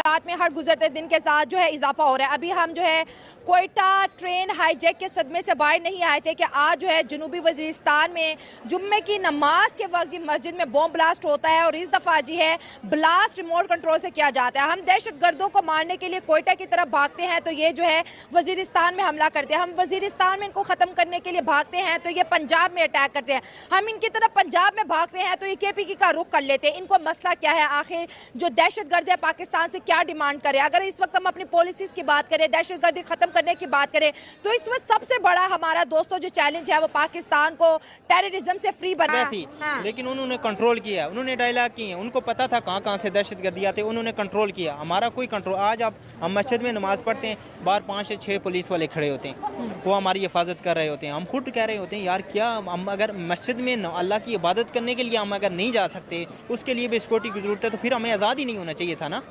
मुश्किलात में हर गुजरते दिन के साथ जो है इजाफा हो रहा है। अभी हम जो है कोयटा ट्रेन हाईजैक के सदमे से बाहर नहीं आए थे कि आज जो है जनूबी वजीरिस्तान में जुम्मे की नमाज के वक्त मस्जिद में बॉम्ब ब्लास्ट होता है और इस दफ़ा जी है ब्लास्ट रिमोट कंट्रोल से किया जाता है। हम दहशत गर्दों को मारने के लिए कोयटा की तरफ भागते हैं तो ये जो है वजीरिस्तान में हमला करते हैं, हम वजीरिस्तान में इनको ख़त्म करने के लिए भागते हैं तो ये पंजाब में अटैक करते हैं, हम इनकी तरफ पंजाब में भागते हैं तो ये KPK का रुख कर लेते हैं। इनको मसला क्या है, आखिर जो दहशत गर्द है पाकिस्तान से क्या डिमांड करे? अगर इस वक्त हम अपनी पॉलिसीज़ की बात करें, दहशत गर्दी ख़त्म करने की बात करें तो इस वक्त सबसे बड़ा हमारा दोस्तों जो चैलेंज है वो पाकिस्तान को टेररिज्म से फ्री बनाना थी। लेकिन उन्होंने कंट्रोल किया, उन्होंने डायलॉग किए, उनको पता था कहाँ कहाँ से दहशत गर्दी आते, उन्होंने कंट्रोल किया। हमारा कोई कंट्रोल, आज आप हम मस्जिद में नमाज़ पढ़ते हैं, बाहर 5 से 6 पुलिस वाले खड़े होते हैं, वो हमारी हिफाजत कर रहे होते हैं। हम खुद कह रहे होते हैं यार क्या हम अगर मस्जिद में अल्लाह की इबादत करने के लिए हम अगर नहीं जा सकते, उसके लिए भी सिक्योरिटी की ज़रूरत है, तो फिर हमें आज़ाद ही नहीं होना चाहिए था ना।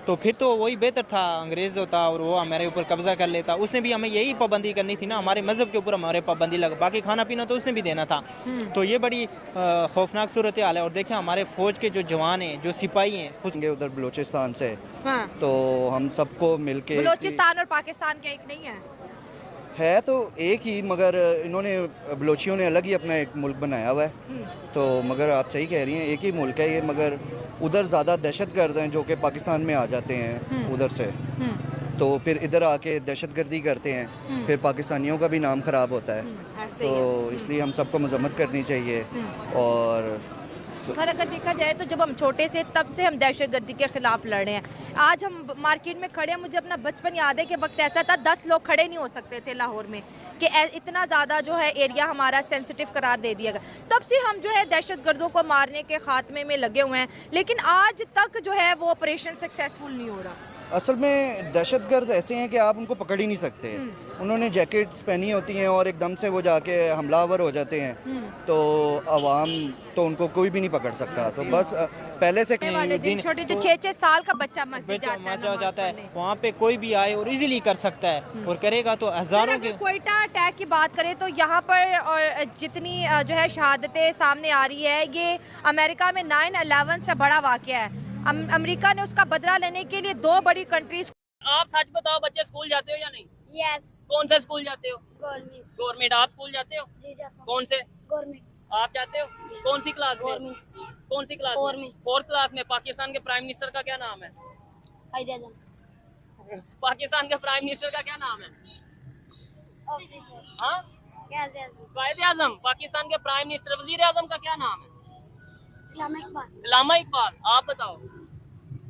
तो फिर तो वही बेहतर था, अंग्रेज़ होता और वो हमारे ऊपर कब्ज़ा कर लेता। उसने भी हमें यही पाबंदी करनी थी ना, हमारे मज़हब के ऊपर हमारे पाबंदी लगा, बाकी खाना पीना तो उसने भी देना था। तो ये बड़ी खौफनाक सूरत हाल है। और देखें हमारे फ़ौज के जो जवान हैं, जो सिपाही हैं उधर बलूचिस्तान से, हाँ। तो हम सबको मिलके, बलूचिस्तान और पाकिस्तान क्या एक नहीं है तो एक ही, मगर इन्होंने बलोचियों ने अलग ही अपना एक मुल्क बनाया हुआ है। तो मगर आप सही कह रही हैं, एक ही मुल्क है ये, मगर उधर ज़्यादा दहशत गर्द हैं जो कि पाकिस्तान में आ जाते हैं उधर से, तो फिर इधर आके दहशत गर्दी करते हैं, फिर पाकिस्तानियों का भी नाम ख़राब होता है। तो इसलिए हम सबको मजम्मत करनी चाहिए। और सर अगर देखा जाए तो जब हम छोटे से तब से हम दहशतगर्दी के खिलाफ लड़ रहे हैं। आज हम मार्केट में खड़े हैं, मुझे अपना बचपन याद है कि वक्त ऐसा था 10 लोग खड़े नहीं हो सकते थे लाहौर में, कि इतना ज़्यादा जो है एरिया हमारा सेंसिटिव करार दे दिया गया। तब से हम जो है दहशतगर्दों को मारने के खात्मे में लगे हुए हैं, लेकिन आज तक जो है वो ऑपरेशन सक्सेसफुल नहीं हो रहा। असल में दहशतगर्द ऐसे हैं कि आप उनको पकड़ ही नहीं सकते। उन्होंने जैकेट्स पहनी होती हैं और एकदम से वो जाके हमलावर हो जाते हैं, तो आवाम तो उनको कोई भी नहीं पकड़ सकता। तो बस पहले से छोटे जो 6-6 साल का बच्चा मस्जिद जाता है, वहाँ पे कोई भी आए और इजीली कर सकता है और करेगा तो हज़ारों के। कोयटा अटैक की बात करें तो यहाँ पर और जितनी जो है शहादतें सामने आ रही है, ये अमेरिका में 9/11 से बड़ा वाक़या है। अमेरिका ने उसका बदला लेने के लिए 2 बड़ी कंट्रीज। आप सच बताओ, बच्चे स्कूल जाते हो या नहीं? यस। कौन से स्कूल जाते हो? गवर्नमेंट। गवर्नमेंट। आप स्कूल जाते हो? जी जाता हूं। कौन से? गवर्नमेंट। आप जाते हो? कौन सी क्लास में? गवर्नमेंट। कौन सी क्लास? 4 में। 4th क्लास में। पाकिस्तान के प्राइम मिनिस्टर का क्या नाम है? कायदे आज़म। पाकिस्तान के प्राइम मिनिस्टर का क्या नाम है? ऑफिसर। हाँ, कायदे आज़म। पाकिस्तान के प्राइम मिनिस्टर वजीर आज़म का क्या नाम है? इलामा इकबाल। इलामा इकबाल। आप बताओ।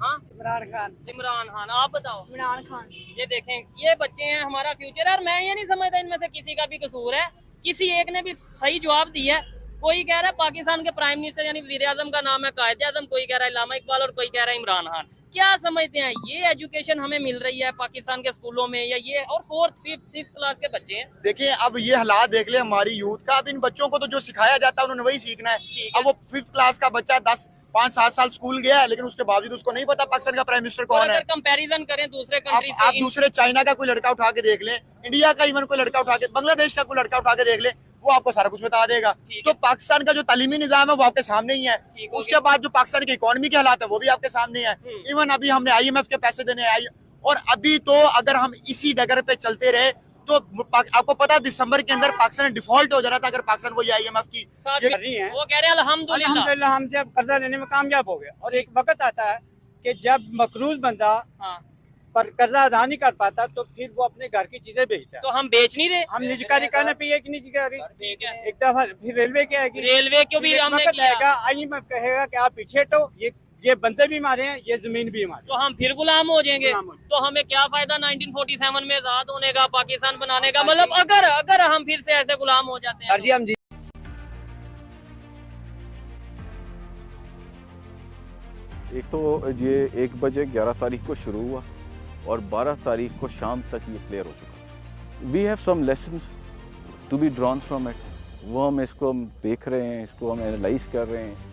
हाँ, इमरान खान। इमरान खान। आप बताओ। इमरान खान। ये देखें, ये बच्चे हैं, हमारा फ्यूचर है। और मैं ये नहीं समझता इनमें से किसी का भी कसूर है, किसी एक ने भी सही जवाब दिया है। कोई कह रहा है पाकिस्तान के प्राइम मिनिस्टर यानी वजीर आजम का नाम है कायदे आजम, कोई कह रहा है इलामा इकबाल और कोई कह रहा है इमरान खान। क्या समझते हैं ये एजुकेशन हमें मिल रही है पाकिस्तान के स्कूलों में, या ये? और 4th, 5th, 6th क्लास के बच्चे हैं। देखिए अब ये हालात देख ले हमारी यूथ का। अब इन बच्चों को तो जो सिखाया जाता है उन्होंने वही सीखना है। अब वो 5th क्लास का बच्चा 5-7 साल स्कूल गया है, लेकिन उसके बावजूद उसको नहीं पता पाकिस्तान का प्राइम मिनिस्टर कौन है। अगर कंपैरिजन करें दूसरे कंट्री से, आप दूसरे चाइना का कोई लड़का उठा के देख लें, इंडिया का इवन कोई लड़का उठा के, बांग्लादेश का कोई लड़का उठा के देख ले, वो आपको सारा कुछ बता देगा। तो पाकिस्तान का जो तालीमी निजाम है वो आपके सामने ही है। उसके बाद जो पाकिस्तान की इकोनॉमी के हालात है वो भी आपके सामने है। इवन अभी हमने IMF के पैसे देने आई, और अभी तो अगर हम इसी डगर पे चलते रहे तो आपको पता दिसंबर के अंदर पाकिस्तान डिफॉल्ट हो जाना था अगर पाकिस्तान वो IMF की वो कह रहे हैं अल्हम्दुलिल्लाह हम जब कर्जा लेने में कामयाब हो गए। और एक वक्त आता है कि जब मकरूज बंदा पर कर्जा अदा नहीं कर पाता तो फिर वो अपने घर की चीजें बेचता है। तो हम बेच नहीं रहे, हम निजकारी कहना पे एक निजकारी। ठीक है। एक दफा फिर रेलवे क्या है, रेलवे को भी हमने किया। IMF कहेगा कि आप पीछे हटो, ये बंदे भी मारे हैं, ये जमीन भी मारे, तो हम फिर गुलाम हो जाएंगे। तो हमें क्या फायदा 1947 में आजाद होने का, पाकिस्तान बनाने का? मतलब अगर हम फिर से ऐसे गुलाम हो जाते हैं। सर जी हम एक तो ये 1 बजे 11 तारीख को शुरू हुआ और 12 तारीख को शाम तक ये क्लियर हो चुका था। We have some lessons to be drawn from it. वो हम इसको देख रहे हैं, इसको हम एनालाइज कर रहे हैं।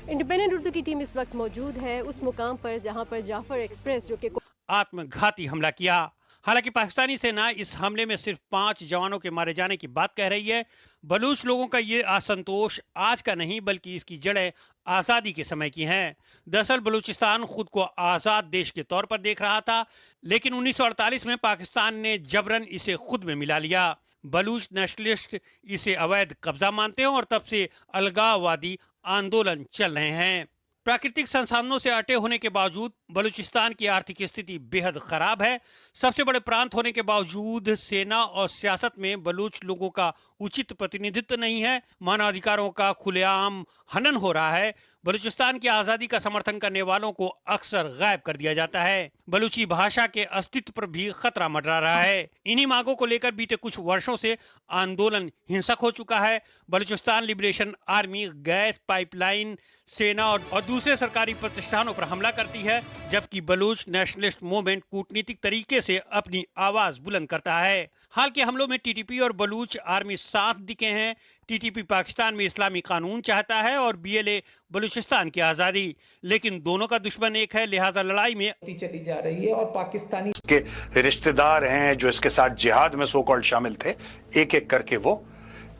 इंडिपेंडेंट उर्दू की टीम इस वक्त मौजूद है उस मुकाम पर जहां पर जाफर एक्सप्रेस जो कि आत्मघाती हमला किया। हालांकि पाकिस्तानी सेना इस हमले में सिर्फ 5 जवानों के मारे जाने की बात कह रही है। बलूच लोगों का ये असंतोष आज का नहीं बल्कि इसकी जड़ें आज़ादी के समय की हैं। दरअसल बलूचिस्तान खुद को आज़ाद देश के तौर पर देख रहा था, लेकिन 1948 में पाकिस्तान ने जबरन इसे खुद में मिला लिया। बलूच नेशनलिस्ट इसे अवैध कब्जा मानते हैं और तब से अलगाववादी आंदोलन चल रहे हैं। प्राकृतिक संसाधनों से अटे होने के बावजूद बलूचिस्तान की आर्थिक स्थिति बेहद खराब है। सबसे बड़े प्रांत होने के बावजूद सेना और सियासत में बलूच लोगों का उचित प्रतिनिधित्व नहीं है। मानवाधिकारों का खुलेआम हनन हो रहा है। बलूचिस्तान की आज़ादी का समर्थन करने वालों को अक्सर गायब कर दिया जाता है। बलूची भाषा के अस्तित्व पर भी खतरा मंडरा रहा है। इन्हीं मांगों को लेकर बीते कुछ वर्षों से आंदोलन हिंसक हो चुका है। Balochistan liberation army gas pipeline, सेना और दूसरे सरकारी प्रतिष्ठानों पर हमला करती है, जबकि बलूच नेशनलिस्ट मूवमेंट कूटनीतिक तरीके से अपनी आवाज बुलंद करता है। हाल के हमलों में टीटीपी और बलूच आर्मी साथ दिखे हैं। टीटीपी पाकिस्तान में इस्लामी कानून चाहता है और बीएलए बलूचिस्तान की आज़ादी, लेकिन दोनों का दुश्मन एक है, लिहाजा लड़ाई में चली जा रही है। और पाकिस्तानी के रिश्तेदार हैं जो इसके साथ जिहाद में सो कॉल्ड शामिल थे, एक एक करके वो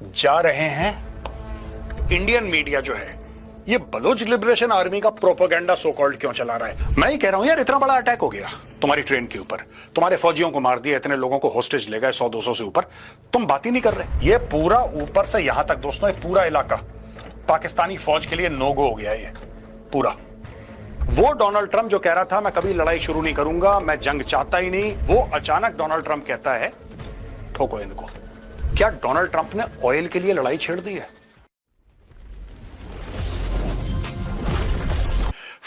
जा रहे हैं। इंडियन मीडिया जो है ये बलूच लिबरेशन आर्मी का प्रोपेगेंडा सो कॉल्ड क्यों चला रहा है? मैं ही कह रहा हूं यार, इतना बड़ा अटैक हो गया तुम्हारी ट्रेन के ऊपर, तुम्हारे फौजियों को मार दिया, इतने लोगों को होस्टेज ले गए 100-200 से ऊपर, तुम बात ही नहीं कर रहे। ये पूरा ऊपर से यहां तक दोस्तों, ये पूरा इलाका पाकिस्तानी फौज के लिए नो गो हो गया है। ये पूरा वो डोनाल्ड ट्रंप जो कह रहा था मैं कभी लड़ाई शुरू नहीं करूंगा, मैं जंग चाहता ही नहीं, वो अचानक डोनाल्ड ट्रंप कहता है ठोको इनको। क्या डोनाल्ड ट्रंप ने ऑयल के लिए लड़ाई छेड़ दी है?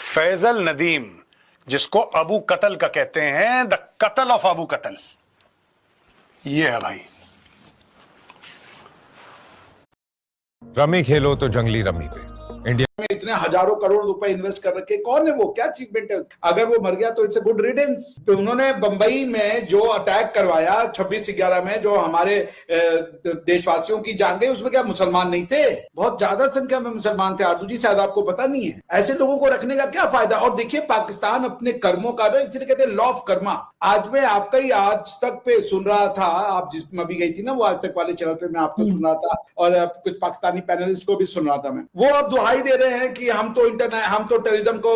फैजल नदीम, जिसको अबू कतल का कहते हैं, द कतल ऑफ अबू कतल, ये है भाई। रमी खेलो तो जंगली रमी पे। इंडिया में इतने हजारों करोड़ रुपए इन्वेस्ट कर रखे, कौन है वो, क्या अचीवमेंट है? अगर वो मर गया तो इट्स अ गुड रिडेंस। तो उन्होंने बंबई में जो अटैक करवाया 26/11 में, जो हमारे देशवासियों की जान गई, उसमें क्या मुसलमान नहीं थे? बहुत ज्यादा संख्या में मुसलमान थे आरजू जी, शायद आपको पता नहीं है। ऐसे लोगों को रखने का क्या फायदा? और देखिए पाकिस्तान अपने कर्मों का, इसलिए कहते हैं लॉ ऑफ कर्मा। आज मैं आपका ही आज तक पे सुन रहा था, आप जिसमें अभी गई थी ना वो आज तक वाले चैनल पे, मैं आपको सुन रहा था और कुछ पाकिस्तानी पैनलिस्ट को भी सुन रहा था मैं। वो अब दुहाई दे रहे हैं कि हम तो टेररिज्म को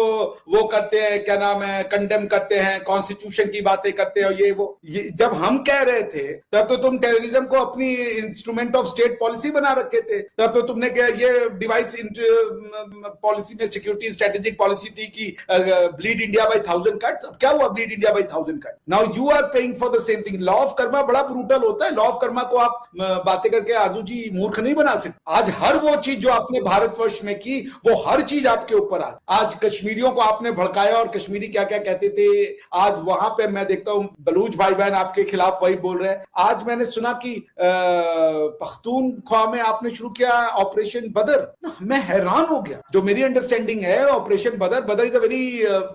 वो करते हैं, क्या नाम है, कंडेम करते हैं, कॉन्स्टिट्यूशन की बातें करते हैं, ये जब हम कह रहे थे तब तो तुम टेररिज्म को अपनी इंस्ट्रूमेंट ऑफ स्टेट पॉलिसी बना रखे थे। तब तो तुमने क्या ये डिवाइस पॉलिसी में सिक्योरिटी स्ट्रेटेजिक पॉलिसी थी कि ब्लीड इंडिया बाय 1000 कट्स। अब क्या हुआ bleed India by 1000 cut? Now you are paying for the same thing. Law of karma बड़ा ब्रूटल होता है। लॉ ऑफ कर्मा को आप बातें करके आरजू जी मूर्ख नहीं बना सकते। आज हर वो चीज जो आपने भारतवर्ष में की, वो हर चीज आपके ऊपर आज कश्मीरियों को आपने भड़काया और कश्मीरी क्या क्या कहते थे, आज वहां पे मैं देखता हूं बलूच भाई बहन आपके खिलाफ वही बोल रहे हैं। आज मैंने सुना कि पख्तूनख्वा में आपने शुरू किया ऑपरेशन बदर। मैं हैरान हो गया। जो मेरी अंडरस्टैंडिंग है ऑपरेशन बदर is a very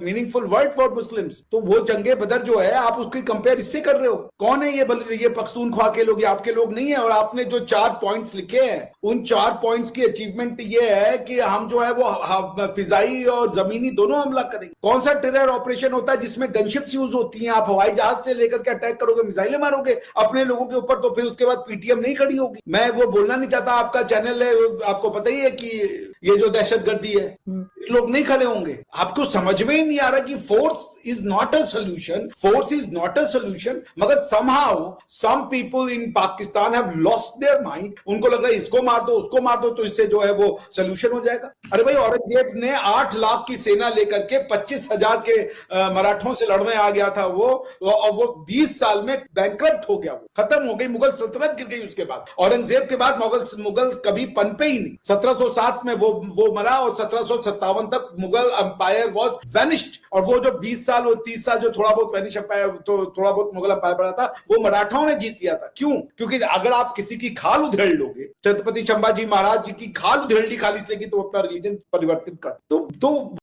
meaningful word for Muslims. तो वो जंगे बदर जो है आप उसकी कंपेयर इससे कर रहे हो? कौन है ये पख्तूनख्वा के लोग? ये आपके लोग नहीं है। और आपने जो 4 पॉइंट्स लिखे हैं, उन 4 पॉइंट्स की अचीवमेंट ये है कि हम जो है वो फिजाई और जमीनी दोनों हमला करेंगे। कौन सा टेरर ऑपरेशन होता है जिसमें गनशिप्स यूज होती हैं? आप हवाई जहाज से लेकर के अटैक करोगे, मिसाइलें मारोगे अपने लोगों के ऊपर, तो फिर उसके बाद पीटीएम नहीं खड़ी होगी। मैं वो बोलना नहीं चाहता, आपका चैनल है, आपको पता ही है कि ये जो दहशतगर्दी है, लोग नहीं खड़े होंगे। आपको समझ में ही नहीं आ रहा कि force is not a solution, force is not a solution. मगर somehow some people in Pakistan have lost their mind. उनको लग रहा है इसको मार दो, उसको मार दो, तो इससे जो है वो सोल्यूशन हो जाएगा। अरे भाई, औरंगजेब ने 8 लाख की सेना लेकर के 25,000 के मराठों से लड़ने आ गया था वो, और वो 20 साल में बैंकरप्ट हो गया, वो खत्म हो गई, मुगल सल्तनत गिर गई। उसके बाद औरंगजेब के बाद मुगल कभी पनपे ही नहीं। 1707 में वो मरा और 1757 तक मुगल एम्पायर वाज वैनिश्ड। और वो जो 20 साल और 30 साल जो थोड़ा बहुत वैनिश एम्पायर, तो थोड़ा बहुत मुगल एम्पायर बना था, वो मराठाओं ने जीत लिया था। क्यों? क्योंकि अगर आप किसी की खाल उधेड़ लोगे, छत्रपति चंपाजी महाराज जी की खाल उधेड़ ली खाली, लेगी तो अपना रिलीजन परिवर्तित कर तो